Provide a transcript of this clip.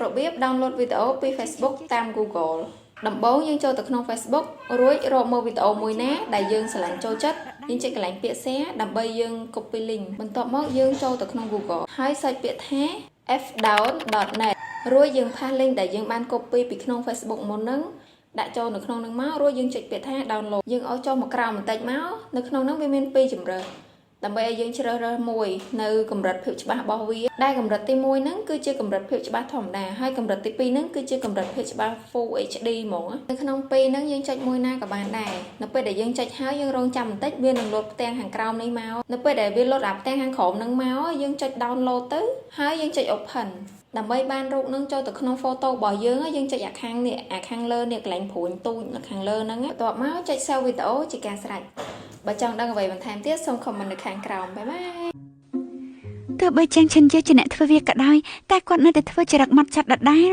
របៀប download វីដេអូពី Facebook តាម Google ដំបូងយើងចូលទៅក្នុង Facebook រួចរកមើលវីដេអូមួយណាដែលយើងស្រឡាញ់ចូលចិត្តយើងចុចកន្លែងពាក្យ share ដើម្បីយើង copy link បន្ទាប់មកយើងចូលទៅក្នុង Google ហើយ search ពាក្យថា fdown.net រួចយើងផាស link ដែលយើងបាន copy ពីក្នុង Facebook មុនហ្នឹងដាក់ចូលនៅក្នុងហ្នឹងមករួចយើងចុចពាក្យថា download យើងឲ្យចូលមកក្រោមបន្តិចមកនៅក្នុងហ្នឹងវាមាន2ជម្រើសដើម្បីឲ្យយើងជ្រើសរើសមួយនៅកម្រិតភាពច្បាស់របស់វាដែលកម្រិតទី1ហ្នឹងគឺជាកម្រិតភាពច្បាស់ធម្មតាហើយកម្រិតទី2ហ្នឹងគឺជាកម្រិតភាពច្បាស់ Full HD ហ្មងនៅក្នុង2ហ្នឹងយើងចុចមួយណាក៏បានដែរនៅពេលដែលយើងចុចហើយយើងរងចាំបន្តិចវានឹងលោតផ្ទាំងខាងក្រោមនេះមកនៅពេលដែលវាលោតអាផ្ទាំងខាងក្រោមហ្នឹងមកយើងចុច download ទៅហើយយើងចុច open ដើម្បីបានរូបនឹងចូលទៅក្នុង photo របស់យើងយើងចុចអាខាងនេះអាខាងលើនេះកន្លែងព្រួញទូចនៅខាងលើហ្នឹងបន្ទាប់មកចុច save វីដេអូជាការស្រេចបើចង់ដឹងអ្វីបន្ថែមទៀតសូម comment នៅខាងក្រោមបាយបាយទោះបីជាងឈិនជាអ្នកធ្វើវាក៏ដោយតែគាត់នៅតែធ្វើចរិតម៉ត់ចត់ដដែល